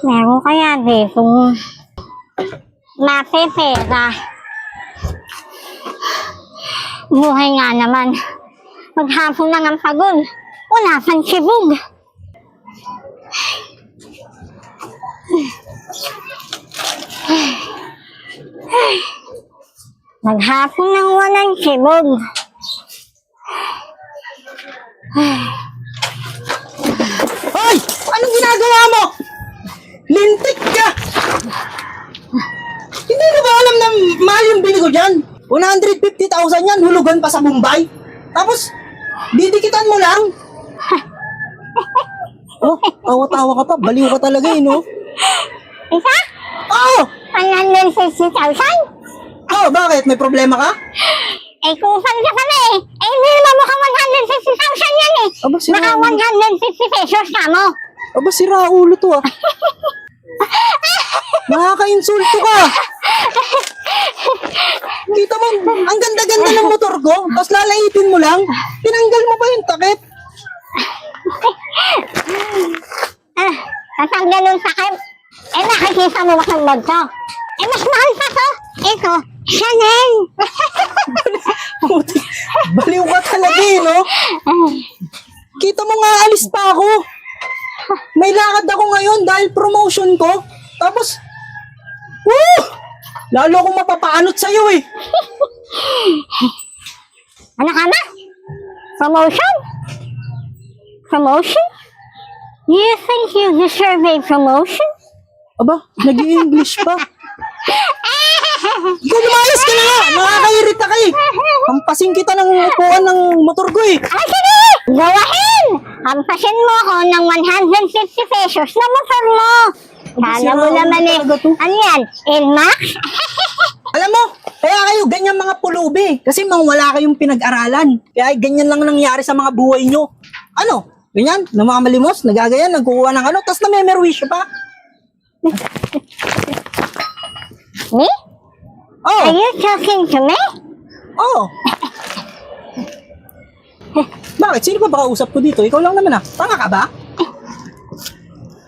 Meron kaya ditong mapepera. Buhay nga naman. Maghapon lang ang pagod. Wala pang sibog. Maghapon lang walang sibog. Hoy! Anong ginagawa mo? Lintik ka! Hindi na ba alam na mahal yung bili ko dyan? 150,000 yan, hulugan pa sa Mumbai. Tapos, didikitan mo lang. Oh, tawa-tawa ka pa. Baliw ka talaga eh, no? Isa? Oo! 160,000? Oh, bakit? May problema ka? Eh, kupal ka pala eh. Eh, hindi naman mukhang 160,000 yan eh. Aba, sira Baka ulo. 150 pesos ka mo. Aba, sira ulo to ah. Nakaka-insulto ka. Kita mo, ang ganda-ganda ng motor ko. Tapos lalaitin mo lang. Tinanggal mo pa yung takip. Tatanggal yung sakit. Eh, nakikita mo ba ang bag ko? Eh, mas mahal pa to. Ito, Chanel. Puti, baliw ka talaga eh, no? Kita mo nga, alis pa ako. May lakad ako ngayon dahil promotion ko. Tapos, lalo akong mapapaanot sa'yo eh. Ano ka ba? Promotion? Promotion? You think you deserve a promotion? Aba, nag-i-English pa. Ikaw lumayas ka na nga! Nakakairita ka eh! Hampasin kita ng upuan ng motor ko eh! Ah, sige! Go ahead! Hampasin mo ako ng 150 pesos na motor mo. Kala mo naman eh. Ano yan? Inmax? Alam mo, kaya kayo ganyan mga pulubi. Kasi wala kayong pinag-aralan. Kaya ganyan lang nangyari sa mga buhay nyo. Ano? Ganyan? Na mga malimos? Nagagayan? Nagkukuha ng ano? Tapos na-memories pa? Me? Oh! Are you talking to me? Oo. Bakit? Sino ba baka usap ko dito? Ikaw lang naman ah. Tanga ka ba?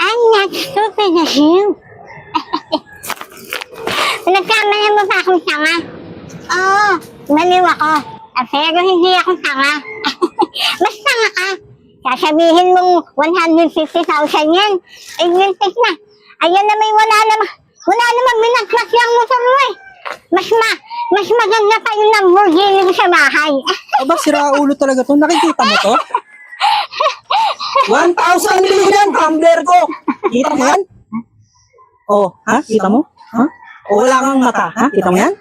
I'm not stupid as you. Nagkamali mo pa akong tanga. Oo, maliw ako. Pero hindi ako tanga. Mas tanga ka. Sasabihin mong 150,000 yan. Eh, lintik na. Ayan na may wala naman binaglas yung motor mo eh. Mas maganda pa yung Lamborghini sa bahay. Aba, sira ulo talaga to. Nakikita mo to? 1,000 million yan, tumbler ko. Kita mo yan? Oh, ha? Kita mo? Ha? O wala kang mata, ha? Kita mo yan?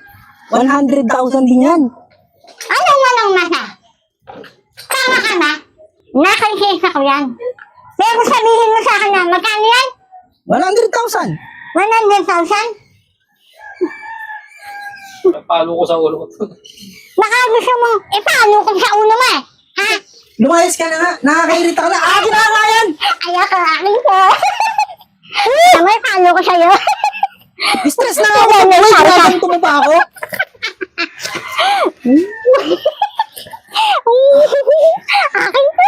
100,000 din yan. Anong mata? Tama ka ba? Nakikita ko yan. Pero sabihin mo sa akin na, magkano yan? 100,000. 100,000? Palo ko sa ulo ko. Baka gusto mo, paano kung sa ulo mo eh? Ha? Lumayas ka na nga. Nakakairita ka na. Akin na nga yan. Ayoko, akin ko. Samay, paano ko sa'yo? Stress na nga ako. Uy, ginaganto mo pa ako. Akin ko.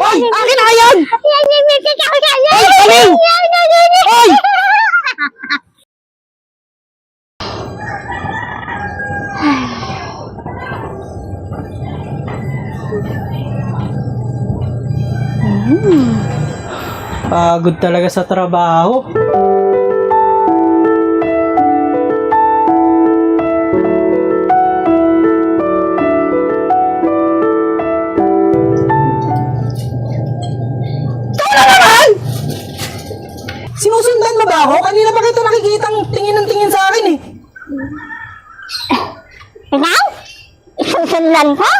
Hoy, akin na yan. Yan yung message ako sa'yo. Hoy, baliw. Hoy! Pagod talaga sa trabaho. Sinusundan mo ba ako? Kanina pa kita nakikitang tingin ng tingin sa akin eh. Ikaw? Isusundan ko?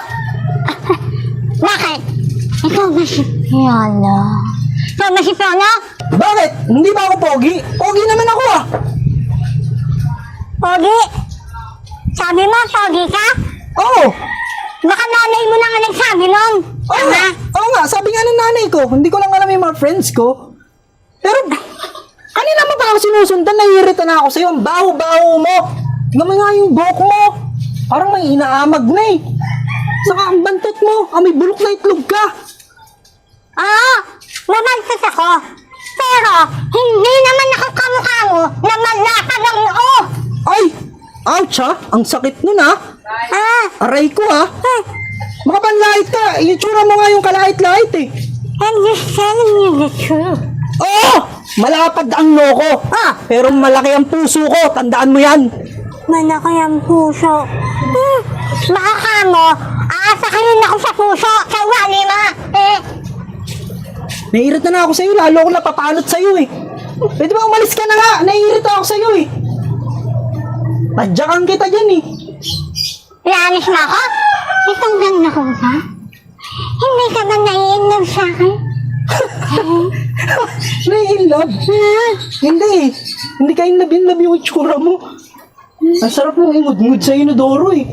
Bakit? Ikaw ba si Fiona? Ikaw ba si Fiona? Bakit? Hindi ba ako pogi? Pogi naman ako ah. Pogi? Sabi mo, pogi ka? Oo. Baka nanay mo na nga nagsabi nun. Oo nga. Oo nga. Sabi nga ng nanay ko. Hindi ko lang alam yung mga friends ko. Pero kanina mo pa ako sinusundan. Naiirita na ako sa'yo. Ang baho-baho mo. Tingnan mo nga yung buhok mo. Parang may inaamag na eh. Saka ang bantot mo, may bulok na itlog ka. Oo, nabantot ako. Pero, hindi naman ako kamukha mo na malasa ng noo. Ay! Ouch ha! Ang sakit nun ha! Aray ko ha! Makapanlait ka! Yung tsura mo nga yung kalait-lait eh! I'm just telling you the truth. Oo! Malapad ang loko! Pero malaki ang puso ko! Tandaan mo yan! Malaki ang puso. Baka ka mo, aasakin ako sa puso. Sa wali mo. Naiirita na ako sa'yo, lalo ako napapalot sa'yo eh! Pwede ba umalis ka na nga? Naiirita ako sa'yo eh! Tadyakan kita dyan eh! Lanis na ako? Itong ganda ko ba? Hindi ka ba nai-inlove sa akin? Nai-inlove? Hindi eh! Hindi ka inlove yung itsura mo! Ang sarap ng ingud-ngud sa inodoro eh!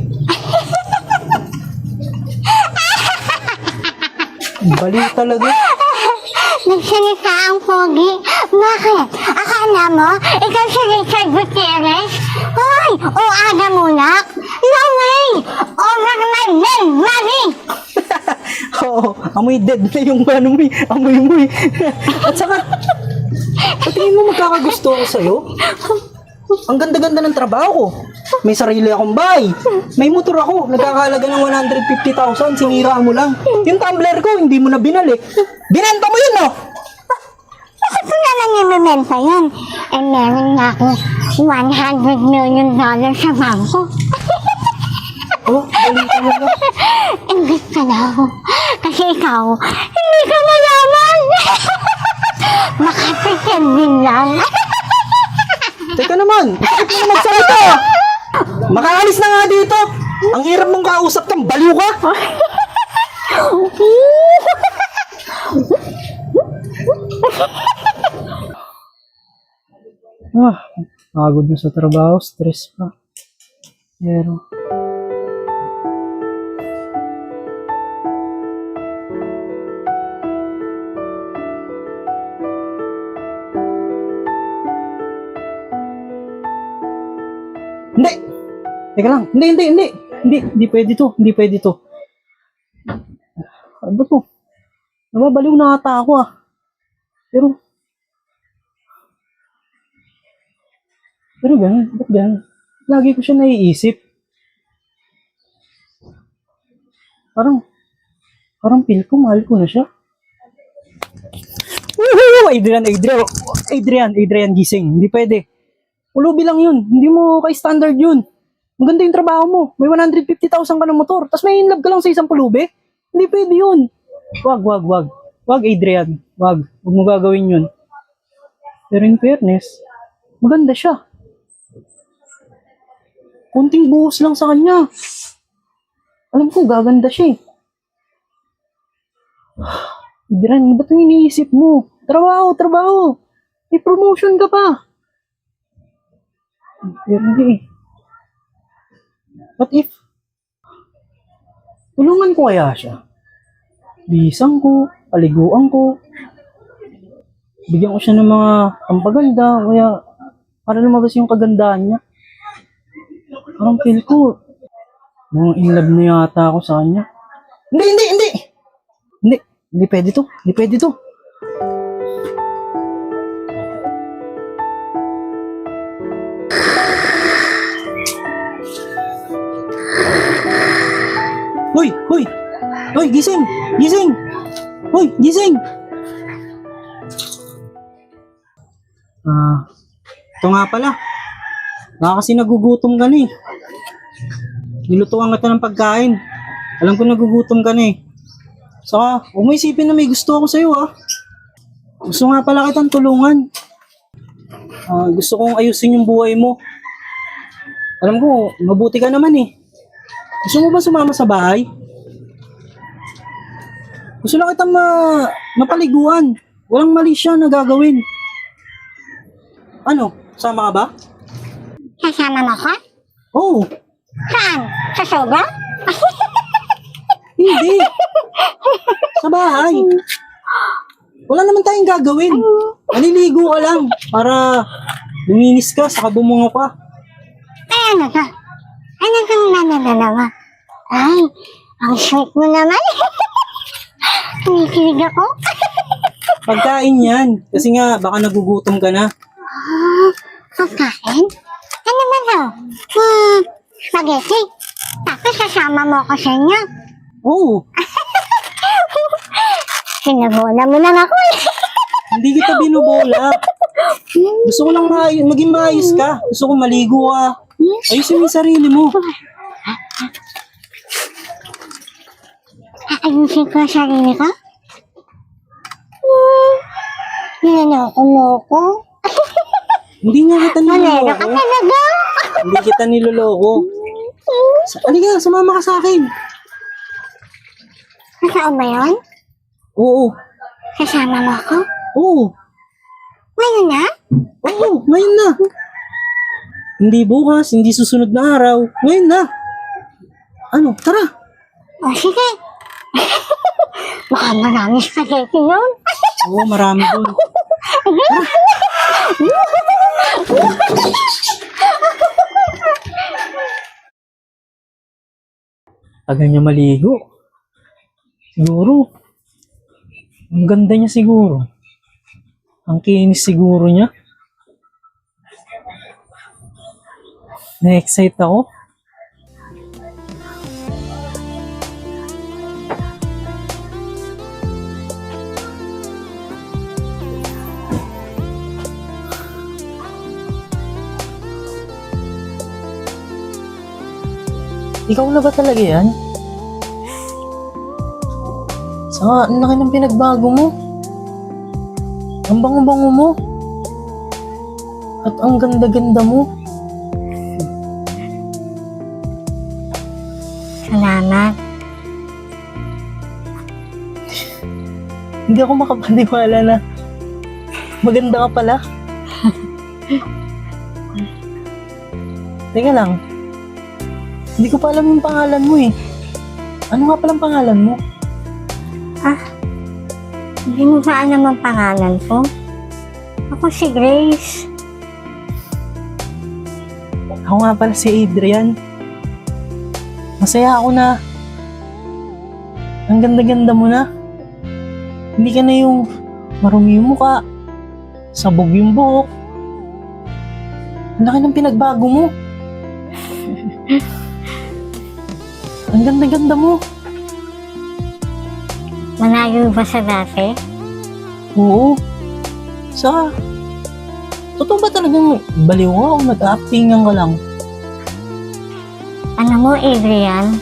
Baliw talaga! Nagsalita ang pogi. Bakit? Akala mo, ikaw si Richard Gutierrez? Hoy, o Ada Mulak? No way! Over my dead body! Oo, amoy dead na yung ano mo eh, amoy mo eh. At saka, patingin mo magkakagusto ako sa'yo? Ang ganda-ganda ng trabaho ko. May sarili akong bahay. May motor ako. Nagkakalaga ng 150,000. Sinira mo lang. Yung tumbler ko, hindi mo na binalik. Binenta mo yun, no? Bakit ko na lang imimenta yun? Eh, meron na akong $100 million sa bangko. Oh, bali talaga. Ingit ka na ako. Kasi ikaw, hindi ka mayaman. Makapitid din lang. Teka naman, bakit mo magsalita? Makaalis na nga dito. Ang hirap mong kausap kang baliw ka. Pagod na sa trabaho, stress pa. Pero... Hindi! Teka lang. Hindi pwede to. Hindi pwede to. Ano ba to? Nababaliw na ata ako ah. Pero ganun. Ba't ganun? Lagi ko siya naiisip. Parang feel ko, mahal ko na siya. Woohoo! Adrian, gising. Hindi pwede. Ulubi lang yun. Hindi mo kay-standard yun. Maganda yung trabaho mo. May 150,000 ka ng motor. Tapos may inlove ka lang sa isang pulubi. Hindi pwede yun. Wag. Wag, Adrian. Wag mo gagawin yun. Pero in fairness, maganda siya. Kunting buhos lang sa kanya. Alam ko, gaganda siya eh. Adrian, ba't yung iniisip mo? Trabaho. May promotion ka pa. Pero hindi. What if tulungan ko kaya siya? Bihisang ko, paliguan ko, bigyan ko siya ng mga pampaganda, kaya para lumabas yung kagandahan niya. Parang feel ko mga in love na yata ako sa kanya. Hindi pwede to. Hoy, gising! Hoy, gising! Ito nga pala. Baka kasi nagugutom ka na eh. Nilutuan kita ng pagkain. Alam ko nagugutom ka na eh. Saka, huwag mo isipin na may gusto ako sa'yo ah. Gusto nga pala kitang tulungan. Gusto kong ayusin yung buhay mo. Alam ko, mabuti ka naman eh. Gusto mo ba sumama sa bahay? Gusto lang kitang mapaliguan. Walang mali siya na gagawin. Ano? Sama ka ba? Kasama mo ko? Oo. Saan? Sa soba? Hindi. Sa bahay. Wala naman tayong gagawin. Maliligo ka lang para luminis ka, saka bumungo ka. Ay, ano ka? Ano kang nananalawa? Ay, ang sweet mo naman. Kinikilig ako. Pagkain yan. Kasi nga, baka nagugutom ka na. Ah, pagkain? Ano ba daw? Spaghetti. Tapos sasama mo ako sa inyo. Oo, Sinabola mo lang ako eh. hindi kita binubola. Gusto ko lang maging maayos ka. Gusto ko maligo ka. Ayusin mo yung sarili mo. Aayusin ko ang sarili ko? Niloloko mo ko? Hindi nga kita Malero ka niloloko. talaga. Hindi kita niloloko. Halika, sumama ka sa akin. Nasaan ba yun? Oo, Kasama mo ako? oo, Ngayon na? oo, ngayon na. Hindi bukas, hindi susunod na araw. Ngayon na. Ano, tara. O sige. Baka marami spaghetti yun. Oo, marami doon. Tagal niya maligo. Siguro. Ang ganda niya siguro. Ang kinis siguro niya. Na-excite ako. Ikaw na ba talaga yan? Saka, ang laki ng pinagbago mo. Ang bango-bango mo. At ang ganda-ganda mo. Salamat. Hindi ako makapaniwala na maganda ka pala. Teka lang. Hindi ko pa alam yung pangalan mo eh. Ano nga palang pangalan mo? Hindi mo ba alam ang pangalan ko? Ako si Grace. Ako nga pala si Adrian. Masaya ako na ang ganda-ganda mo na. Hindi ka na yung marumi yung mukha, sabog yung buhok. Ang laki ng pinagbago mo. Ang ganda-ganda mo. Malayo ba sa dati? Oo. Sa totoo ba talagang baliw ka o nag-actingan ka lang? Alam mo, Adrian,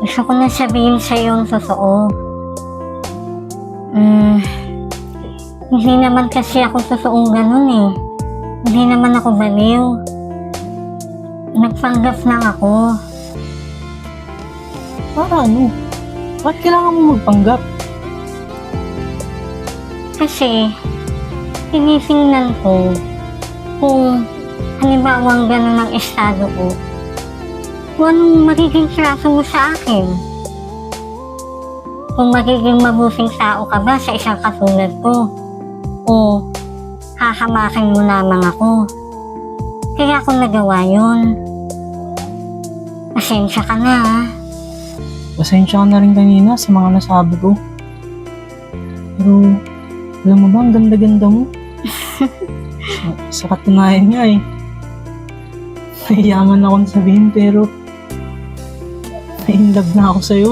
gusto ko na sabihin sa'yo ang totoo. Hindi naman kasi ako totoong ganun eh. Hindi naman ako baliw. Nagpanggap lang ako. Para ano? Ba't kailangan mo magpanggap? Kasi, tinitingnan ko kung halimbawang ganun ang estado ko, kung anong magiging trato mo sa akin. Kung magiging mabuting tao ka ba sa isang katulad ko, o hahamakin mo lamang ako. Kaya ako nagawa yun. Pasensya ka na ha. Pasensya ka na rin kanina sa mga nasabi ko. Pero, alam mo ba, ang ganda-ganda mo. Sa katunayan nga eh. Nahiyaman akong sabihin pero na-inlove na ako sa'yo.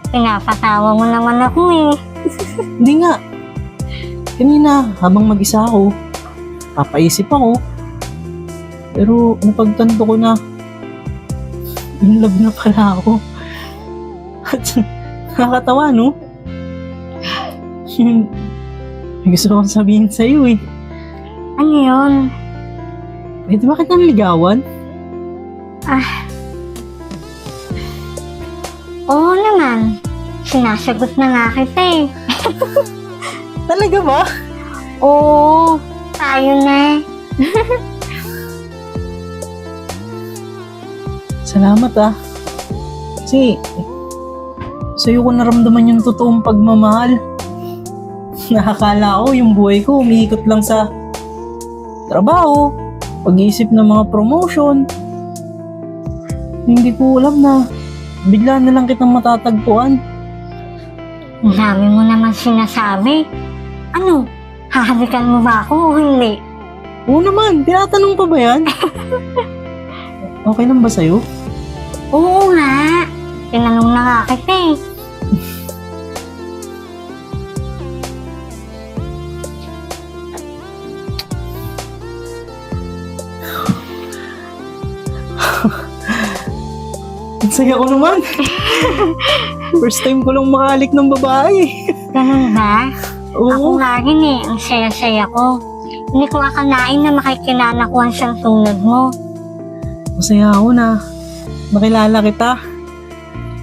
Pinapatawa mo naman ako eh. Hindi nga. Kanina, habang mag-isa ako, papaisip ako. Pero napagtanto ko na in love na pala ako. At nakakatawa, no? Yun, may gusto kong sabihin sa'yo eh. Ano yun? Eh, di ba kita naligawan? Oo naman. Sinasagot na nga kita eh. Talaga ba? Oo, tayo na. Salamat ah. Kasi, sa'yo ko naramdaman yung totoong pagmamahal. Nakakala ko yung buhay ko umiikot lang sa trabaho, pag-iisip ng mga promotion. Hindi ko alam na bigla na lang kitang matatagpuan. Ang dami mo naman sinasabi. Ano, hahalikan mo ba ako o hindi? Oo naman, tinatanong pa ba yan? Okay lang ba sa'yo? Oo nga. Tinanong na nga kita eh. Ang saya ko naman. First time ko lang makalik ng babae. Ganun ba? Ako Oo. nga rin eh, ang saya-saya ko. Hindi ko akalain na makikilala ko ang siyang tulad mo. Masaya ako na nakilala kita.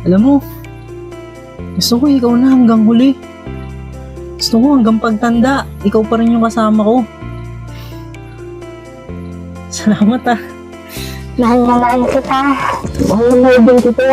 Alam mo, gusto ko ikaw na hanggang huli. Gusto ko hanggang pagtanda, ikaw pa rin yung kasama ko. Salamat ah. Mahal na mahal kita. Mahal na mahal din kita.